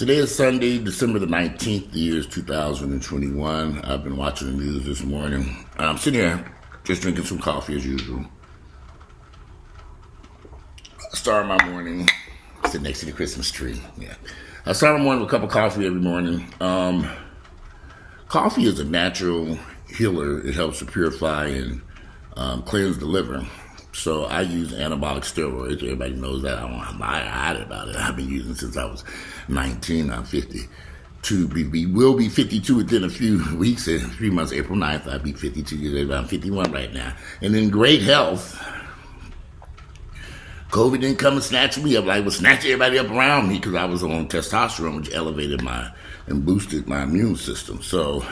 Today is Sunday, December the 19th, the year is 2021. I've been watching the news this morning. I'm sitting here just drinking some coffee as usual. I start my morning, sitting next to the Christmas tree. Yeah, I start my morning with a cup of coffee every morning. Coffee is a natural healer. It helps to purify and cleanse the liver. So I use anabolic steroids. Everybody knows that. I don't hide about it. I've been using since I was 19. I'm 52. Will be 52 within a few weeks. In 3 months, April 9th, I'll be 52 years old. I'm 51 right now. And in great health. COVID didn't come and snatch me up like it would snatch everybody up around me because I was on testosterone, which elevated and boosted my immune system. So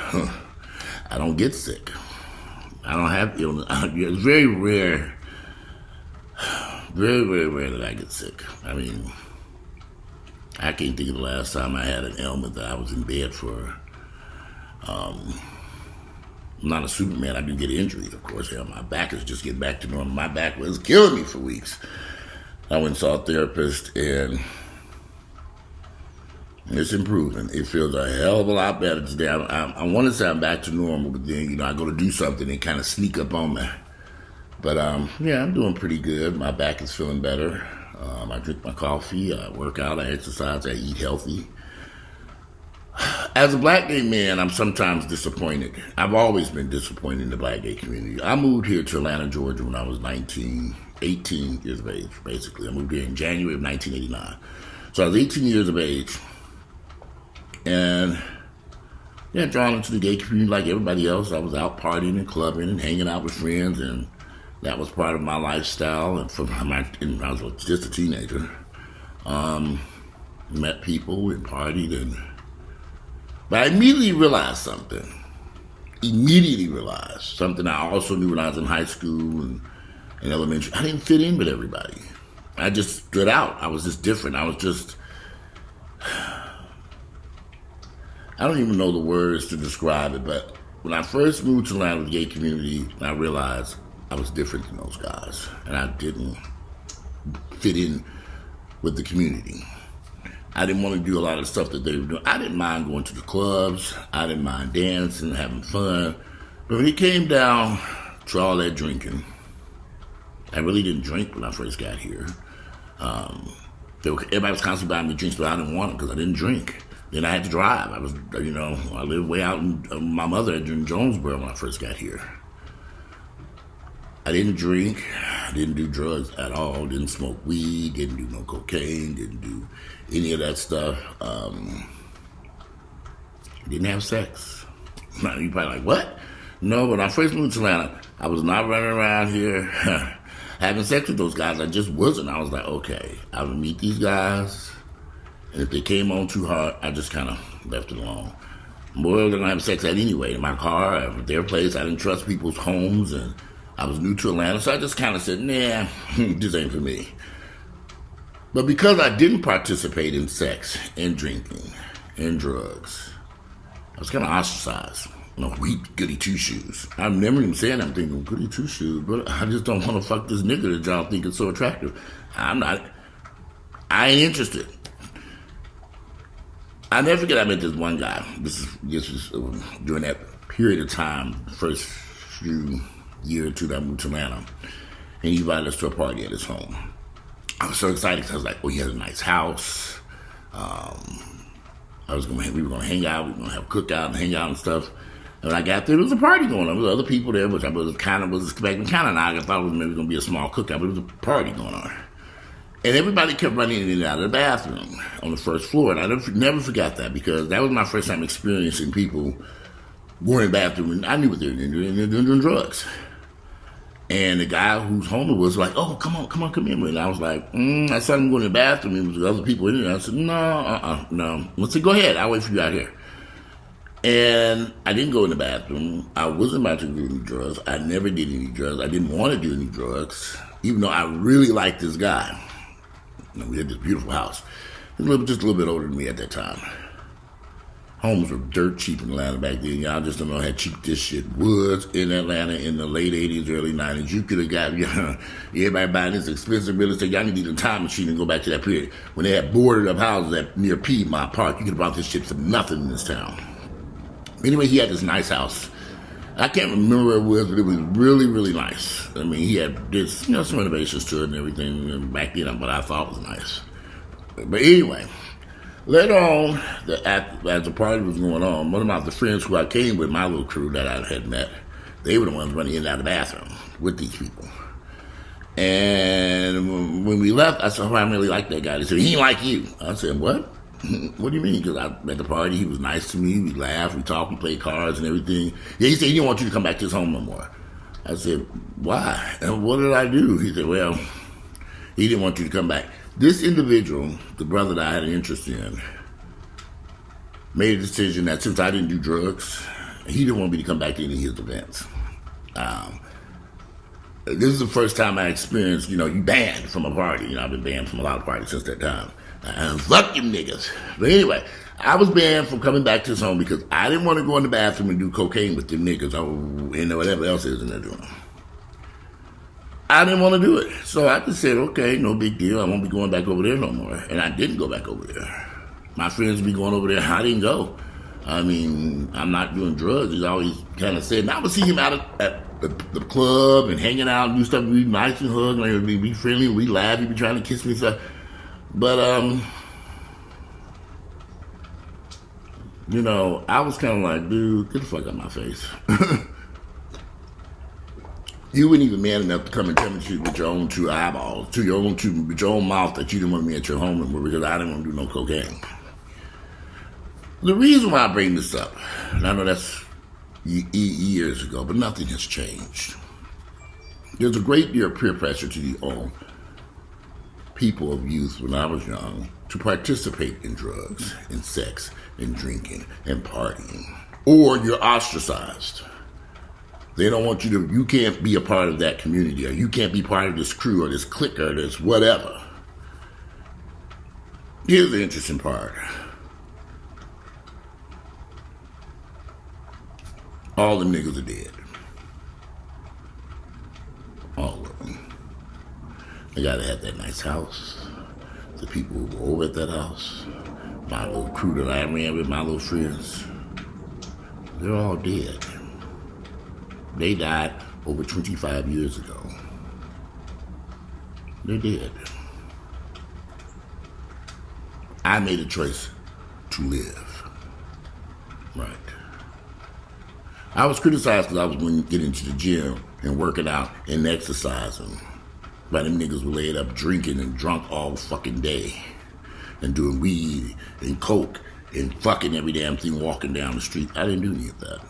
I don't get sick. I don't have illness. It's very rare. Very, very rare that I get sick. I mean, I can't think of the last time I had an ailment that I was in bed for. I'm not a Superman. I do get injuries, of course. Hell, my back is just getting back to normal. My back was killing me for weeks. I went and saw a therapist, and it's improving. It feels a hell of a lot better today. I want to say I'm back to normal, but then, I go to do something and kind of sneak up on me. But, yeah, I'm doing pretty good. My back is feeling better. I drink my coffee, I work out, I exercise, I eat healthy. As a black gay man, I'm sometimes disappointed. I've always been disappointed in the black gay community. I moved here to Atlanta, Georgia when I was 18 years of age, basically. I moved here in January of 1989. So I was 18 years of age. And, yeah, drawn into the gay community like everybody else. I was out partying and clubbing and hanging out with friends, and that was part of my lifestyle. And I was just a teenager. Met people and partied. But I immediately realized something. Something I also knew when I was in high school and elementary. I didn't fit in with everybody. I just stood out. I was just different. I don't even know the words to describe it, but when I first moved to Atlanta with the gay community, I realized I was different than those guys, and I didn't fit in with the community. I didn't want to do a lot of stuff that they were doing. I didn't mind going to the clubs. I didn't mind dancing, having fun. But when it came down to all that drinking, I really didn't drink when I first got here. Everybody was constantly buying me drinks, but I didn't want them because I didn't drink. Then I had to drive. I lived way out in my mother in Jonesboro when I first got here. I didn't drink, I didn't do drugs at all, didn't smoke weed, didn't do no cocaine, didn't do any of that stuff. Didn't have sex. Now, you're probably like, what? No, when I first moved to Atlanta, I was not running around here having sex with those guys. I just wasn't. I was like, okay, I would meet these guys, and if they came on too hard, I just kind of left it alone. Boy, they're going to have sex at anyway, in my car, at their place. I didn't trust people's homes, and I was new to Atlanta, so I just kind of said, nah, this ain't for me. But because I didn't participate in sex and drinking and drugs, I was kind of ostracized. Goody two-shoes. I'm never even saying I'm thinking goody two-shoes, but I just don't want to fuck this nigga that y'all think is so attractive. I ain't interested. I never forget I met this one guy. This was during that period of time, first few year or two that I moved to Atlanta, and he invited us to a party at his home. I was so excited because I was like, he has a nice house. We were going to hang out, we were going to have a cookout and hang out and stuff. And when I got there, there was a party going on. There was other people there, which I was expecting kind of not. I thought it was maybe going to be a small cookout, but it was a party going on. And everybody kept running in and out of the bathroom on the first floor. And I never forgot that because that was my first time experiencing people going in the bathroom. And I knew what they were doing. They were doing drugs. And the guy whose home was like, oh, come in. And I was like, I saw him going to the bathroom. There was other people in there. I said, no. I said, go ahead. I'll wait for you out here. And I didn't go in the bathroom. I wasn't about to do any drugs. I never did any drugs. I didn't want to do any drugs, even though I really liked this guy. We had this beautiful house. He was just a little bit older than me at that time. Homes were dirt cheap in Atlanta back then. Y'all just don't know how cheap this shit was in Atlanta in the late 80s, early 90s. You could have got everybody buying this expensive real estate. Y'all need a time machine and go back to that period when they had boarded up houses near Piedmont Park. You could have bought this shit for nothing in this town. Anyway, he had this nice house. I can't remember where it was, but it was really, really nice. I mean, he had this, some renovations to it and everything back then, what I thought was nice. But anyway, later on, as the party was going on, one of the friends who I came with, my little crew that I had met, they were the ones running in and out of the bathroom with these people. And when we left, I said, oh, I really like that guy. They said, he ain't like you. I said, what? What do you mean? Because at the party, he was nice to me. We laughed, we talked, we played cards and everything. Yeah, he said he didn't want you to come back to his home no more. I said, why? And what did I do? He said, well, he didn't want you to come back. This individual, the brother that I had an interest in, made a decision that since I didn't do drugs, he didn't want me to come back to any of his events. This is the first time I experienced, you banned from a party. I've been banned from a lot of parties since that time. Fuck you niggas. But anyway, I was banned from coming back to his home because I didn't want to go in the bathroom and do cocaine with them niggas or whatever else is in there doing. I didn't want to do it. So I just said, okay, no big deal. I won't be going back over there no more. And I didn't go back over there. My friends be going over there. I didn't go. I mean, I'm not doing drugs. He's always kind of said, and I would see him out at the club and hanging out and do stuff. We'd be nice and hug and everything. Be friendly. We'd laugh. He'd be trying to kiss me and stuff. But, I was kind of like, dude, get the fuck out of my face. You weren't even man enough to come and tell me with your own two eyeballs, with your own mouth that you didn't want me at your home anymore because I didn't want to do no cocaine. The reason why I bring this up, and I know that's years ago, but nothing has changed. There's a great deal of peer pressure to the old people of youth when I was young to participate in drugs, in sex, in drinking, and partying. Or you're ostracized. They don't want you can't be a part of that community, or you can't be part of this crew, or this clique, or this whatever. Here's the interesting part. All the niggas are dead. All of them. They gotta have that nice house. The people who were over at that house, my little crew that I ran with, my little friends, they're all dead. They died over 25 years ago. They're dead. I made a choice to live. Right. I was criticized because I was going to get into the gym and working out and exercising. But them niggas were laid up drinking and drunk all fucking day and doing weed and coke and fucking every damn thing walking down the street. I didn't do any of that.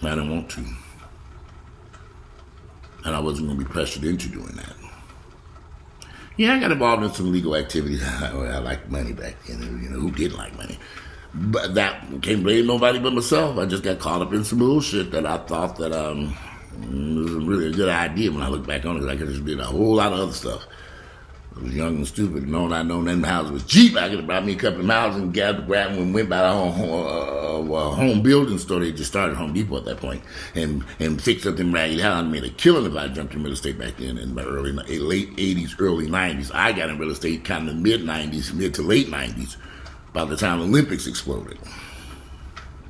I didn't want to. And I wasn't going to be pressured into doing that. Yeah, I got involved in some legal activities. I liked money back then. Who didn't like money? But that can't blame nobody but myself. I just got caught up in some bullshit that I thought that was really a good idea when I look back on it. I could have just did a whole lot of other stuff. I was young and stupid, and all I know them houses was cheap. I could have brought me a couple of miles and grabbed and went by the home building store. They just started Home Depot at that point, and fixed up them ragged houses. I made a killing if I jumped in real estate back then in the late 80s, early 90s. I got in real estate kind of mid to late 90s, by the time Olympics exploded.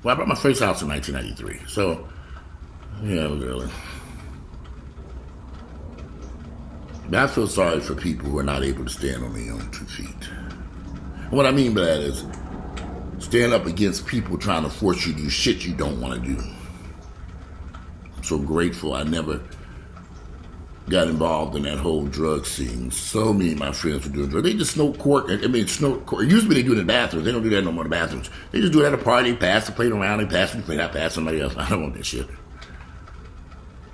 Well, I bought my first house in 1993, so yeah, it was early. But I feel sorry for people who are not able to stand on their own 2 feet. And what I mean by that is stand up against people trying to force you to do shit you don't want to do. I'm so grateful I never got involved in that whole drug scene. So many of my friends were doing drugs. They just snort cork. Snort cork. Usually they do it in the bathrooms. They don't do that no more in the bathrooms. They just do it at a party. They pass the plate around. They pass the plate. I pass somebody else. I don't want that shit.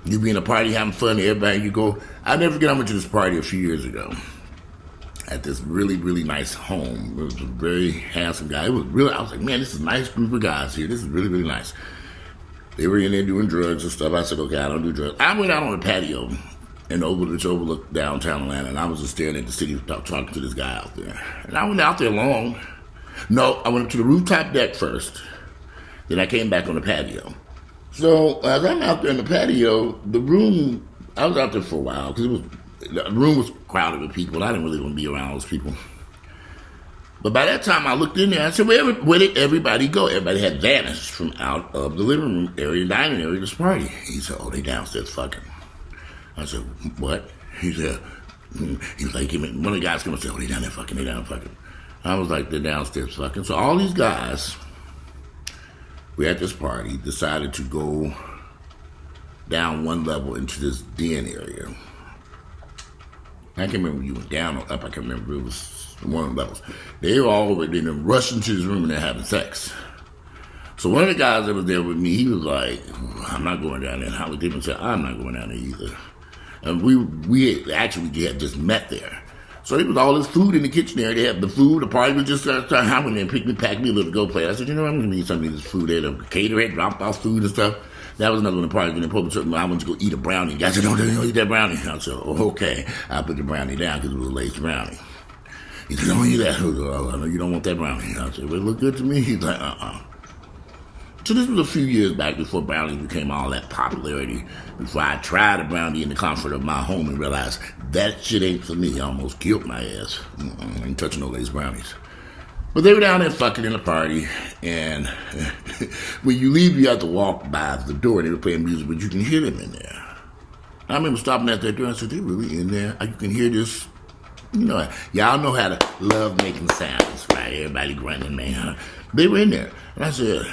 You be in a party having fun, everybody, you go. I never forget I went to this party a few years ago at this really, really nice home. It was a very handsome guy. It was really, I was like, man, this is a nice group of guys here. This is really, really nice. They were in there doing drugs and stuff. I said, okay, I don't do drugs. I went out on the patio and overlooked downtown Atlanta, and I was just staring at the city talking to this guy out there. And I went out there alone, No, I went up to the rooftop deck first. Then I came back on the patio. So as I'm out there in the patio, the room, I was out there for a while because the room was crowded with people. And I didn't really want to be around those people. But by that time, I looked in there. I said, where did everybody go? Everybody had vanished from out of the living room area, dining area, this party. He said, oh, they downstairs fucking. I said, what? He said, he was like, one of the guys came and said, oh, they down there fucking, they down there fucking. I was like, they're downstairs fucking. So all these guys, we at this party, decided to go down one level into this den area. I can't remember if you went down or up. I can't remember. It was one of the levels. They were all over there and rushed into this room and they're having sex. So one of the guys that was there with me, he was like, I'm not going down there. And Holly Dickman said, I'm not going down there either. And we had just met there. So there was all this food in the kitchen there. They had the food. The party was just starting. I went in and packed me a little go plate. I said, I'm going to need some of this food there. The caterer had dropped off food and stuff. That was another one of the parties. I went to go eat a brownie. I said, don't eat that brownie. I said, oh, okay. I put the brownie down because it was a lace brownie. He said, don't eat that. I said, oh, I know you don't want that brownie. I said, well, it looked good to me. He's like, So this was a few years back before brownies became all that popularity. Before I tried a brownie in the comfort of my home and realized that shit ain't for me. I almost killed my ass. I ain't touching no lace brownies. But they were down there fucking in the party, and when you leave, you have to walk by the door, and they were playing music, but you can hear them in there. I remember stopping at that door, and I said, they really in there? You can hear this. You know, y'all know how to love making sounds, right? Everybody grunting, man. They were in there. And I said,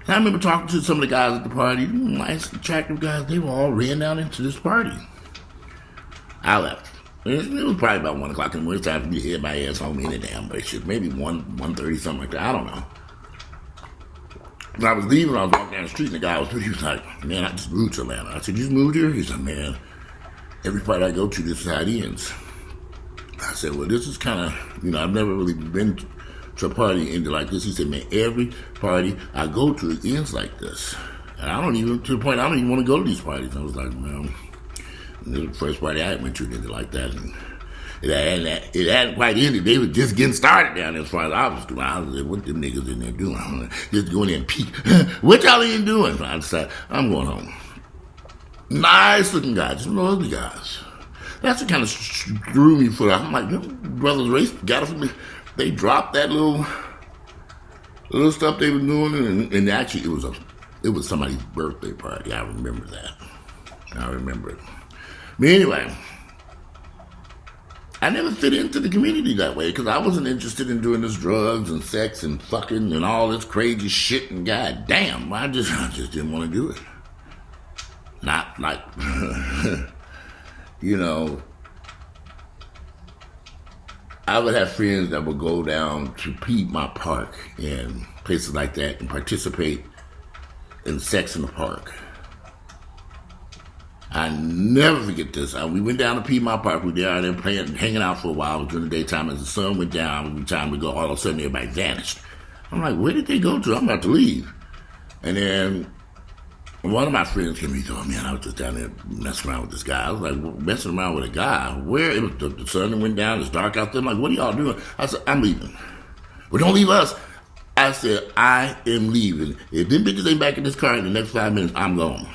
I remember talking to some of the guys at the party, nice, attractive guys. They were all ran down into this party. I left. It was probably about 1 o'clock in the morning. It's time for me to hit my ass home in the damn place. Maybe 1:30, something like that. I don't know. When I was leaving, I was walking down the street, and the guy was like, man, I just moved to Atlanta. I said, you just moved here? He said, man, every party I go to, this is how it ends. I said, well, this is kind of, I've never really been to a party ended like this. He said, man, every party I go to, it ends like this. And to the point, I don't even want to go to these parties. I was like, man, this was the first party I went to ended like that. And it hadn't quite ended. They were just getting started down there as far as I was doing. I was like, what them niggas in there doing? I'm just going in and peek. What y'all in doing? So I decided, I'm going home. Nice looking guys, just no ugly guys. That's what kind of threw me for that. I'm like, brothers race got it from me. They dropped that little stuff they were doing, and actually it was somebody's birthday party. I remember that. I remember it. But anyway, I never fit into the community that way because I wasn't interested in doing this drugs and sex and fucking and all this crazy shit. And goddamn, I just didn't want to do it. Not like, I would have friends that would go down to Piedmont Park and places like that and participate in sex in the park. I never forget this. We went down to Piedmont Park. We were down there hanging out for a while during the daytime. As the sun went down, it was time to go. All of a sudden, everybody vanished. I'm like, where did they go to? I'm about to leave. And then one of my friends came and he thought, man, I was just down there messing around with this guy. I was like, messing around with a guy? Where? It was the sun went down. It's dark out there. I'm like, what are y'all doing? I said, I'm leaving. Well, don't leave us. I said, I am leaving. If them bitches ain't back in this car in the next 5 minutes, I'm gone.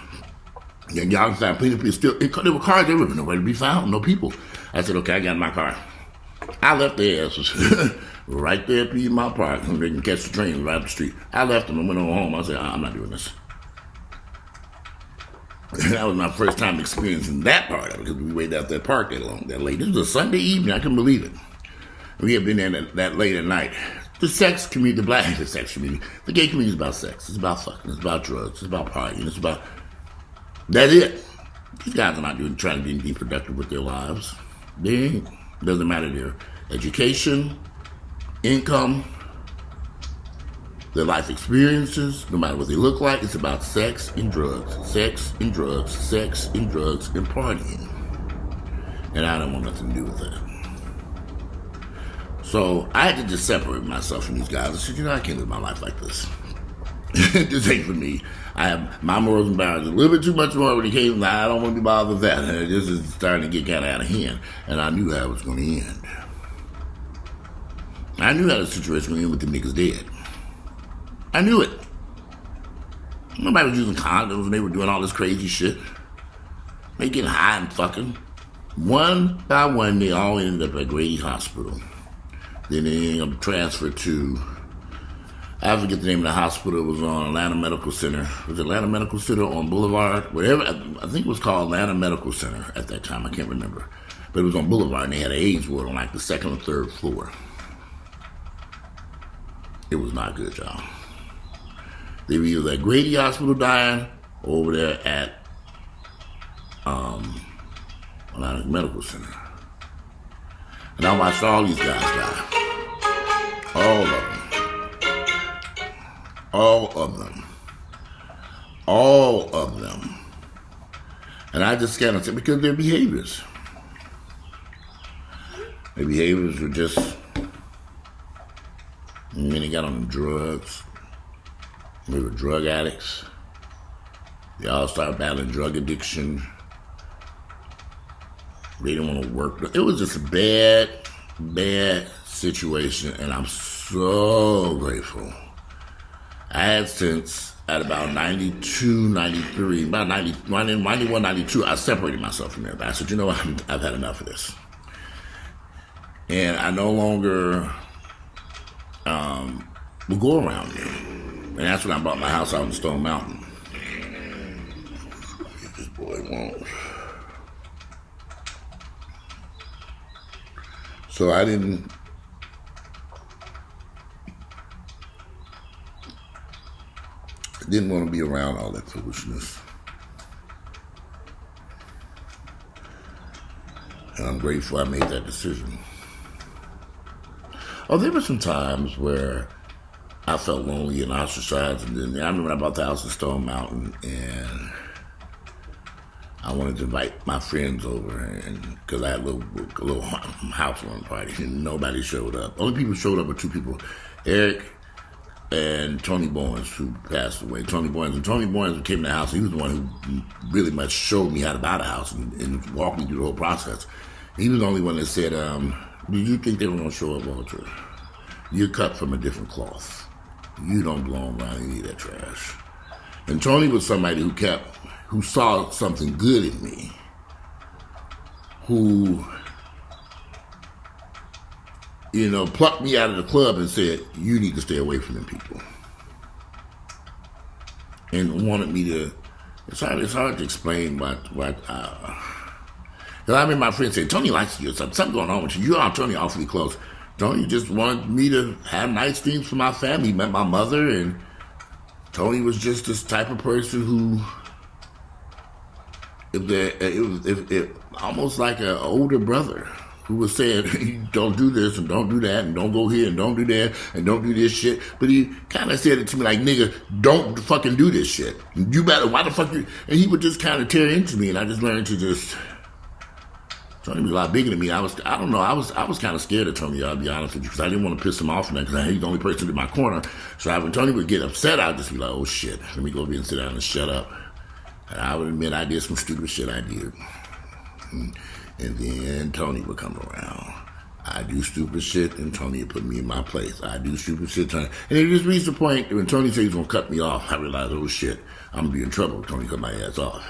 And y'all can find plenty of people still. There were cars everywhere. Nowhere to be found. No people. I said, okay, I got in my car. I left their asses right there at Piedmont Park. They can catch the train right up the street. I left them and went on home. I said, I'm not doing this. That was my first time experiencing that part of it because we waited out that park that late. This was a Sunday evening. I couldn't believe it. We had been there that late at night. The sex community, the sex community, the gay community is about sex. It's about fucking. It's about drugs. It's about partying. It's about... That's it. These guys are not trying to be anything productive with their lives. They ain't. Doesn't matter their education, income, their life experiences, no matter what they look like. It's about sex and drugs. Sex and drugs. Sex and drugs and partying. And I don't want nothing to do with that. So I had to just separate myself from these guys. I said, I can't live my life like this. This ain't for me. I have my morals and boundaries a little bit too much more when it came. I don't want to be bothered with that. This is starting to get kind of out of hand, and I knew how it was going to end. I knew how the situation was in with the niggas dead. I knew it. Nobody was using condoms and they were doing all this crazy shit. They getting high and fucking. One by one, they all ended up at Grady Hospital. Then they ended up transferred to, I forget the name of the hospital. It was on Atlanta Medical Center. Was it Atlanta Medical Center on Boulevard? Whatever. I think it was called Atlanta Medical Center at that time. I can't remember. But it was on Boulevard and they had an AIDS ward on like the second or third floor. It was not good, y'all. They were either at Grady Hospital dying or over there at Atlanta Medical Center. And I watched all these guys die. All of them. All of them. All of them. And I just kind of said, because their behaviors. Their behaviors were just, and then they got on drugs. They were drug addicts. They all started battling drug addiction. They didn't want to work. It was just a bad, bad situation, and I'm so grateful. I had since, at about 92, 93, about 91, 92, I separated myself from everybody. I said, you know what, I've had enough of this. And I no longer will go around there. And that's when I bought my house out in Stone Mountain. This boy won't. So I didn't want to be around all that foolishness. And I'm grateful I made that decision. Oh, there were some times where I felt lonely and ostracized, and then I remember I bought the house in Stone Mountain, and I wanted to invite my friends over, and because I had a little housewarming party, and nobody showed up. Only people showed up were two people, Eric and Tony Boyens, who passed away. Tony Boyens came to the house. He was the one who really much showed me how to buy the house and walked me through the whole process. He was the only one that said, do you think they were going to show up, Walter? You're cut from a different cloth. You don't belong around any of that trash. And Tony was somebody who saw something good in me, who, plucked me out of the club and said, you need to stay away from them people. And wanted me to, it's hard to explain what because I remember my friend said, Tony likes you, something going on with you. You and Tony are awfully close. Tony just wanted me to have nice things for my family. He met my mother, and Tony was just this type of person who, if almost like an older brother who was saying, don't do this and don't do that and don't go here and don't do that and don't do this shit. But he kind of said it to me like, nigga, don't fucking do this shit. You better, why the fuck you? And he would just kind of tear into me, and I just learned to just. Tony was a lot bigger than me. I was kind of scared of Tony, I'll be honest with you, because I didn't want to piss him off, because he's the only person in my corner. So when Tony would get upset, I'd just be like, oh shit, let me go over here and sit down and shut up. And I would admit I did some stupid shit I did. And then Tony would come around. I do stupid shit, and Tony would put me in my place. I do stupid shit, and it just reached the point when Tony said he was going to cut me off, I realized, oh shit, I'm going to be in trouble if Tony cut my ass off.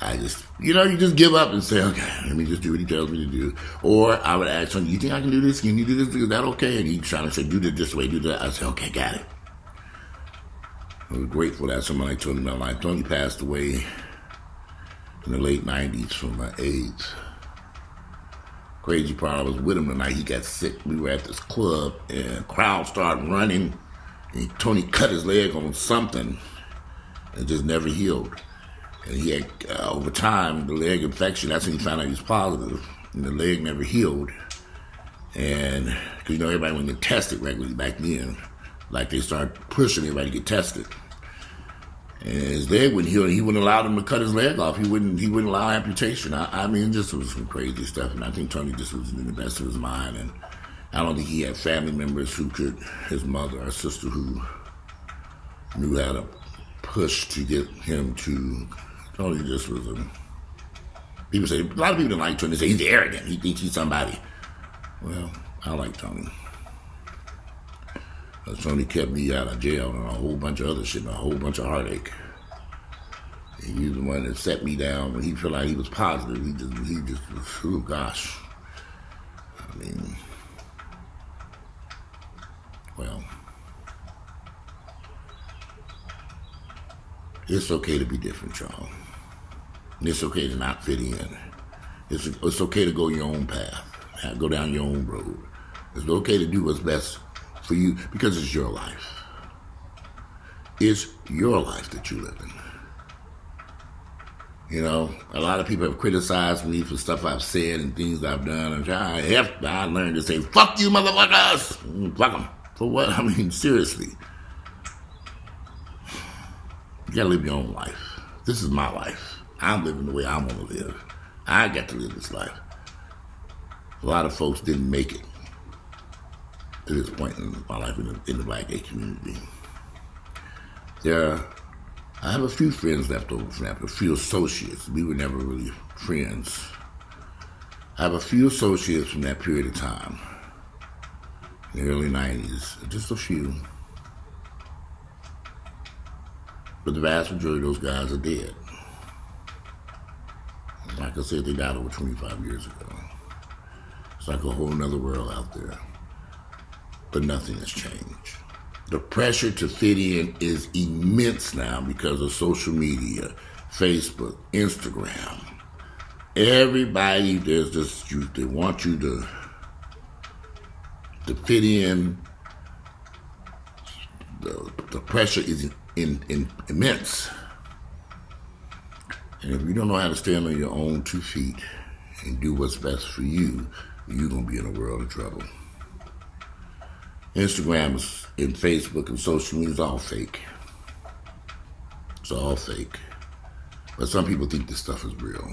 And you just give up and say, okay, let me just do what he tells me to do. Or I would ask him, you think I can do this? Can you do this? Is that okay? And he'd try to say, do this way, do that. I said, okay, got it. I was grateful that someone like Tony in my life. Tony passed away in the late 90s from AIDS. Crazy part, I was with him the night he got sick. We were at this club, and the crowd started running, and Tony cut his leg on something and just never healed. And he had, over time, the leg infection, that's when he found out he was positive, and the leg never healed. And, because everybody went to get tested regularly back then, like they started pushing everybody to get tested. And his leg wouldn't heal, and he wouldn't allow them to cut his leg off. He wouldn't allow amputation. I mean, just was some crazy stuff, and I think Tony just was in the best of his mind, and I don't think he had family members who could, his mother or sister, who knew how to push to get him to. Tony just was people say, a lot of people don't like Tony. They say he's arrogant. He thinks he's somebody. Well, I like Tony. Tony kept me out of jail and a whole bunch of other shit and a whole bunch of heartache. And he was the one that set me down when he felt like he was positive. He just was, oh gosh. I mean, well, it's okay to be different, y'all. It's okay to not fit in. It's okay to go your own path, go down your own road. It's okay to do what's best for you because it's your life. It's your life that you live in. You know, a lot of people have criticized me for stuff I've said and things I've done. And I learned to say, fuck you, motherfuckers. Fuck them. For what? I mean, seriously. You gotta live your own life. This is my life. I'm living the way I want to live. I got to live this life. A lot of folks didn't make it to this point in my life in the black gay community. I have a few friends left over from that, a few associates. We were never really friends. I have a few associates from that period of time, in the early 90s, just a few. But the vast majority of those guys are dead. Like I said, they died over 25 years ago. It's like a whole nother world out there. But nothing has changed. The pressure to fit in is immense now because of social media, Facebook, Instagram. Everybody, there's this, they want you to fit in. The pressure is immense. And if you don't know how to stand on your own 2 feet and do what's best for you, you're going to be in a world of trouble. Instagram and Facebook and social media is all fake. It's all fake. But some people think this stuff is real.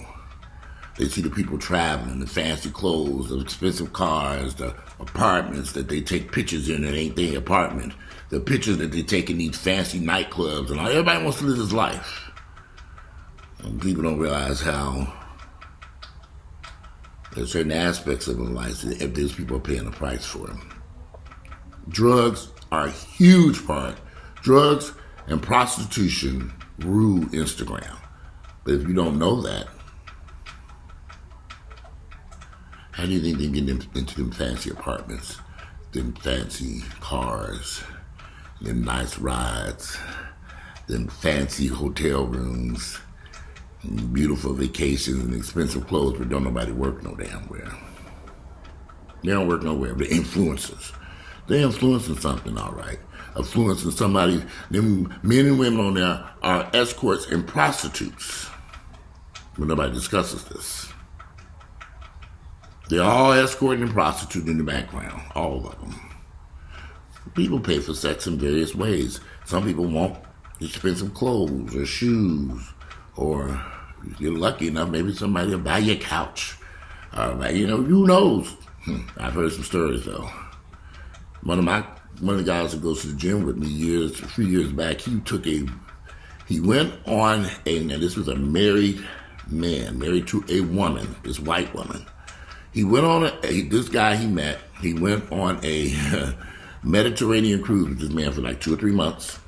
They see the people traveling, the fancy clothes, the expensive cars, the apartments that they take pictures in that ain't their apartment, the pictures that they take in these fancy nightclubs, and all. Everybody wants to live this life. And people don't realize how there's certain aspects of their life if these people are paying the price for them. Drugs are a huge part. Drugs and prostitution rule Instagram. But if you don't know that, how do you think they get into them fancy apartments, them fancy cars, them nice rides, them fancy hotel rooms, and beautiful vacations and expensive clothes, but don't nobody work no damn where. They don't work nowhere. They're influencers. They're influencing something, all right. Influencing somebody. Them men and women on there are escorts and prostitutes. But nobody discusses this. They're all escorting and prostituting in the background, all of them. People pay for sex in various ways. Some people want expensive clothes or shoes, or if you're lucky enough, maybe somebody will buy you a couch. Who knows? I've heard some stories though. One of the guys that goes to the gym with me a few years back, he went on now this was a married man, married to a woman, this white woman. He went on this guy he met, he went on a Mediterranean cruise with this man for like 2 or 3 months.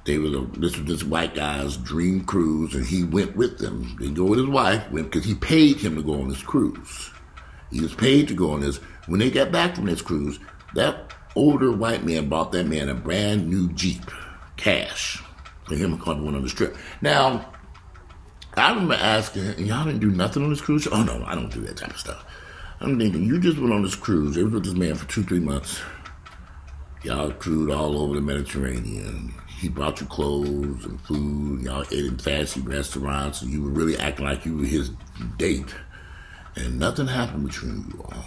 This was this white guy's dream cruise, and he went with them. He go with his wife, because he paid him to go on this cruise. He was paid to go on this. When they got back from this cruise, that older white man bought that man a brand new Jeep, cash, for him to come on this trip. Now, I remember asking, y'all didn't do nothing on this cruise? Oh, no, I don't do that type of stuff. I'm thinking, you just went on this cruise. They was with this man for 2-3 months. Y'all cruised all over the Mediterranean. He brought you clothes and food. Y'all ate in fancy restaurants, and you were really acting like you were his date. And nothing happened between you all.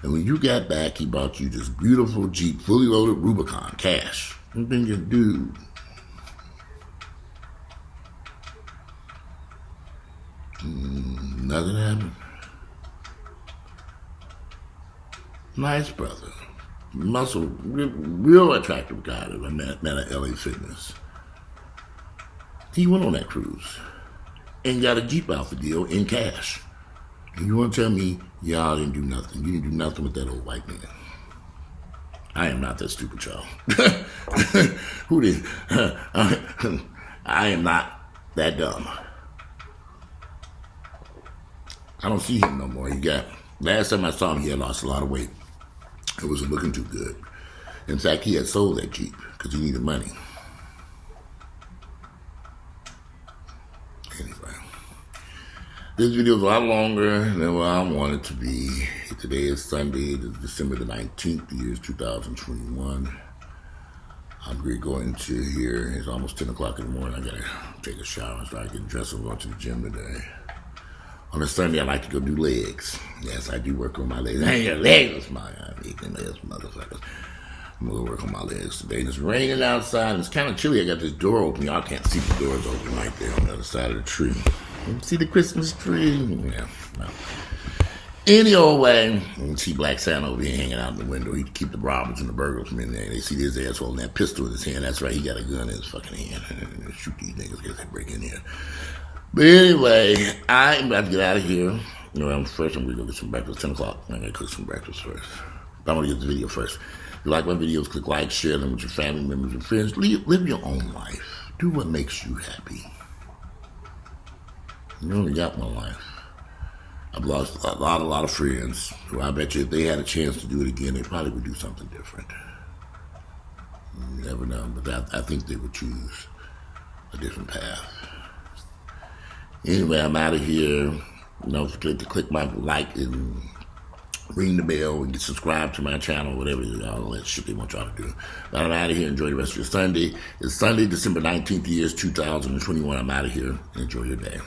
And when you got back, he bought you this beautiful Jeep, fully loaded Rubicon, cash. I'm thinking, dude, nothing happened. Nice brother. Muscle, real attractive guy that I met at LA Fitness. He went on that cruise and got a Jeep out the deal in cash. You want to tell me y'all didn't do nothing? You didn't do nothing with that old white man. I am not that stupid, y'all. Who did? I am not that dumb. I don't see him no more. Last time I saw him, he had lost a lot of weight. It wasn't looking too good. In fact, he had sold that Jeep because he needed money. Anyway, this video is a lot longer than what I want it to be. Today is Sunday, December the 19th, the year is 2021. I'm going to here. It's almost 10 o'clock in the morning. I gotta take a shower and start getting dressed and go to the gym today. On a Sunday, I like to go do legs. Yes, I do work on my legs. I ain't got legs, my legs, motherfuckers. I'm gonna work on my legs today. And it's raining outside. And it's kind of chilly. I got this door open. Y'all can't see the doors open right there on the other side of the tree. You see the Christmas tree? Yeah. No. Any old way, you can see Black Santa over here hanging out in the window. He keep the robbers and the burglars from in there. They see his ass holding that pistol in his hand. That's right, he got a gun in his fucking hand. Shoot these niggas because they break in here. But anyway, I'm about to get out of here. You know, first I'm going to go get some breakfast. 10 o'clock. I'm going to cook some breakfast first. But I'm going to get the video first. If you like my videos, click like, share them with your family members and friends. Live your own life. Do what makes you happy. You only got one life. I've lost a lot of friends who I bet you if they had a chance to do it again, they probably would do something different. You never know, but I think they would choose a different path. Anyway, I'm out of here. Don't forget to click my like and ring the bell and get subscribed to my channel, whatever all that shit they want y'all to do. But I'm out of here. Enjoy the rest of your Sunday. It's Sunday, December 19th, the year is 2021. I'm out of here. Enjoy your day.